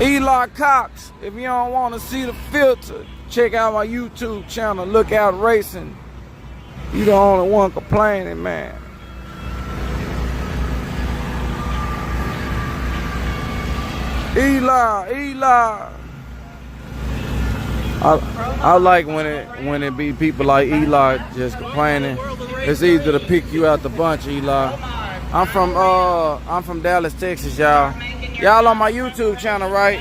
Eli Cox, if you don't want to see the filter, check out my YouTube channel, Lookout Racing. You the only one complaining, man. Eli. I like when it be people like Eli just complaining. It's easy to pick you out the bunch, Eli. I'm from Dallas, Texas, y'all. Y'all on my YouTube channel, right?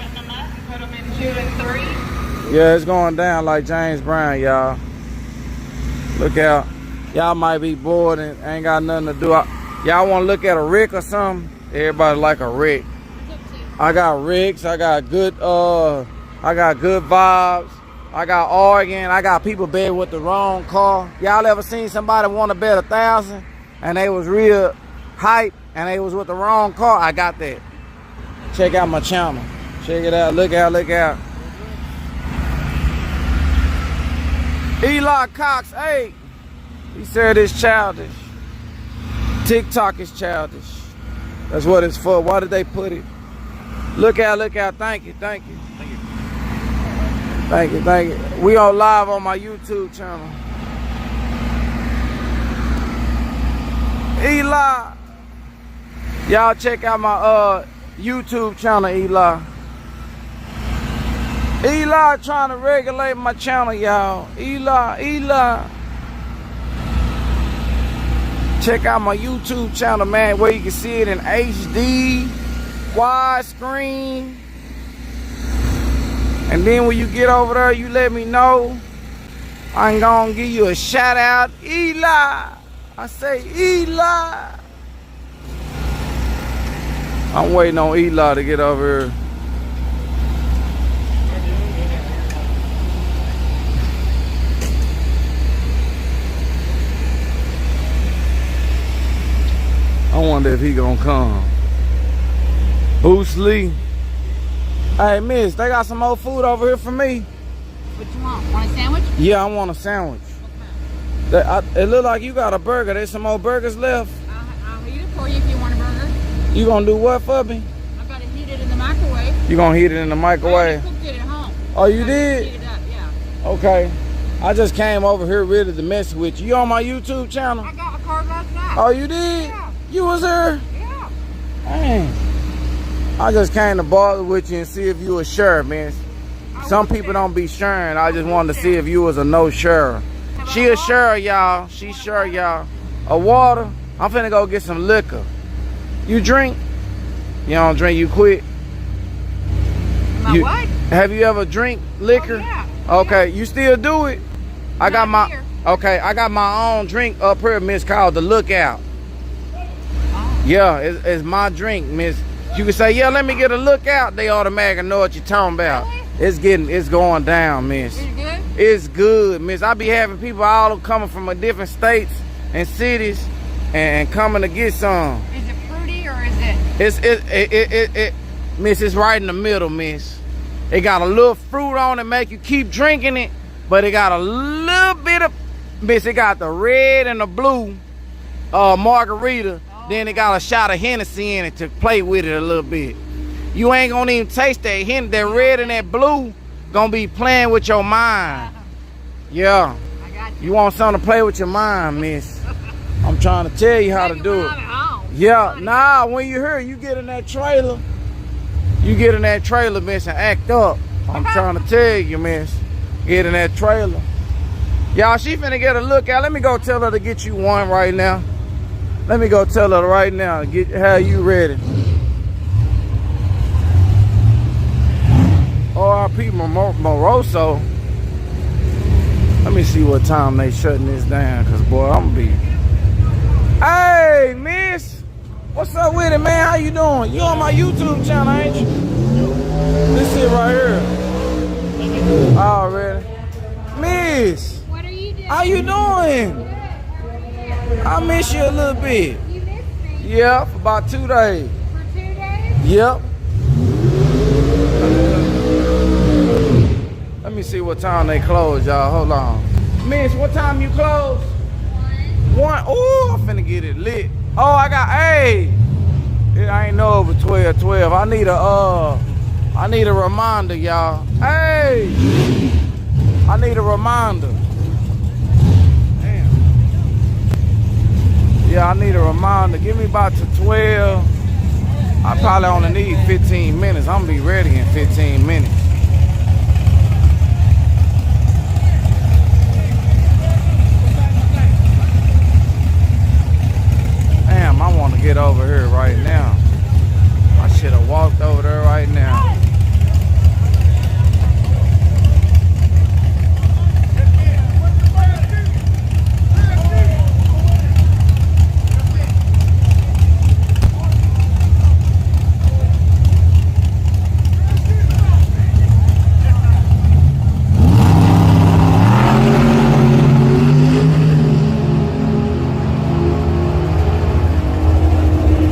Yeah, it's going down like James Brown, y'all. Look out. Y'all might be bored and ain't got nothing to do. Y'all want to look at a rig or something? Everybody like a rig. I got rigs. I got good vibes. I got Oregon. I got people bet with the wrong car. Y'all ever seen somebody want to bet 1,000 and they was real hype and they was with the wrong car? I got that. Check out my channel. Check it out. Look out. Eli Cox, hey. He said it's childish. TikTok is childish. That's what it's for. Why did they put it? Look out. Thank you. We on live on my YouTube channel. Eli. Y'all check out my YouTube channel, Eli. Eli trying to regulate my channel, y'all. Eli. Check out my YouTube channel, man, where you can see it in HD, widescreen. And then when you get over there, you let me know. I'm gonna give you a shout out, Eli. I say Eli. I'm waiting on Eli to get over here. I wonder if he gonna come. Bruce Lee. Hey, miss, they got some more food over here for me. What you want? Want a sandwich? Yeah, I want a sandwich. It look like you got a burger. There's some more burgers left. I'll eat it for you if you want a burger. You gonna do what for me? I've got to heat it in the microwave. You gonna heat it in the microwave? I cooked it at home. Oh, you did? Heat it up, yeah. Okay. I just came over here ready to mess with you. You on my YouTube channel? I got my card last night. Oh, you did? Yeah. You was there? Yeah. Dang. I just came to bother with you and see if you was sure, man. Some people don't be sure. I just wanted to see if you was a no sure. She is sure, y'all. She sure, y'all. A water. I'm finna go get some liquor. You drink? You don't drink, you quit? What? Have you ever drink liquor? Oh, yeah. Okay, you still do it? I got my own drink up here, miss, called the Lookout. Oh. Yeah, it's my drink, miss. You can say, yeah, let me get a Lookout. They automatically know what you're talking about. Really? It's going down, miss. Is it good? It's good, miss. I be having people all coming from different states and cities and coming to get some. Is it fruity or is it? Miss, it's right in the middle, miss. It got a little fruit on it, make you keep drinking it, but it got a little bit of, miss, it got the red and the blue margarita. Then it got a shot of Hennessy in it to play with it a little bit. You ain't gonna even taste that that red and that blue gonna be playing with your mind. Yeah. I got you. You want something to play with your mind, miss. I'm trying to tell you how to do it. Yeah, nah, when you hear you get in that trailer. You get in that trailer, miss, and act up. I'm trying to tell you, miss. Get in that trailer. Y'all, she finna get a Lookout. Let me go tell her to get you one right now. Let me go tell her right now. How you ready? R.I.P. Moroso. Let me see what time they shutting this down, cause boy, I'm gonna be. Hey, miss. What's up with it, man? How you doing? You on my YouTube channel, ain't you? This it right here. Already. Miss. What are you doing? How you doing? I miss you a little bit. You missed me. Yeah, for about 2 days. For 2 days? Yep. Let me see what time they close, y'all. Hold on. Miss, what time you close? 1. Oh, I'm finna get it lit. Oh, I got, hey. I ain't know over 12. I need a I need a reminder, y'all. Hey! I need a reminder. Damn. Yeah, I need a reminder. Give me about to 12. I probably only need 15 minutes. I'm gonna be ready in 15 minutes. Damn, I want to get over here right now. I should have walked over there right now.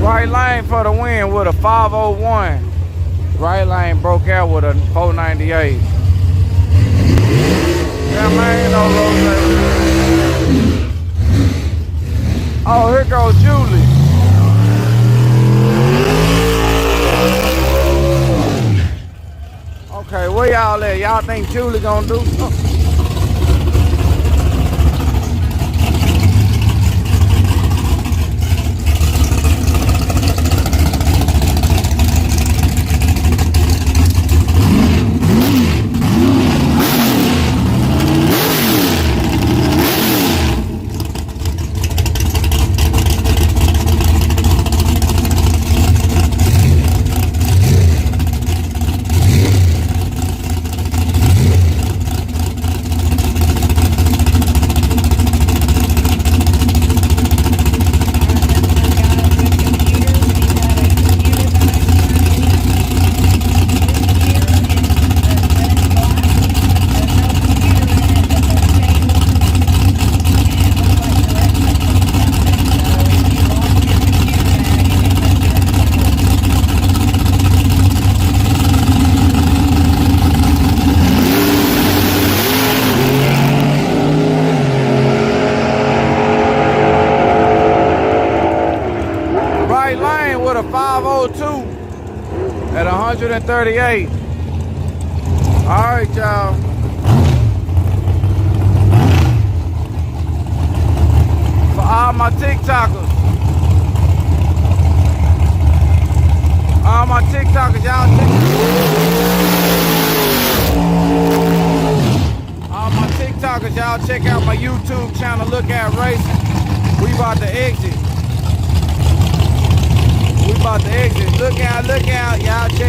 Right lane for the win with a 501. Right lane broke out with a 498. Yeah, man, no rose. Oh, here goes Julie. Okay, where y'all at? Y'all think Julie gonna do? With a 502 at 138. All right, y'all. For all my TikTokers, y'all all my TikTokers, y'all check out my YouTube channel, Look At Racing. We about to exit. We about to exit. Look out, y'all check.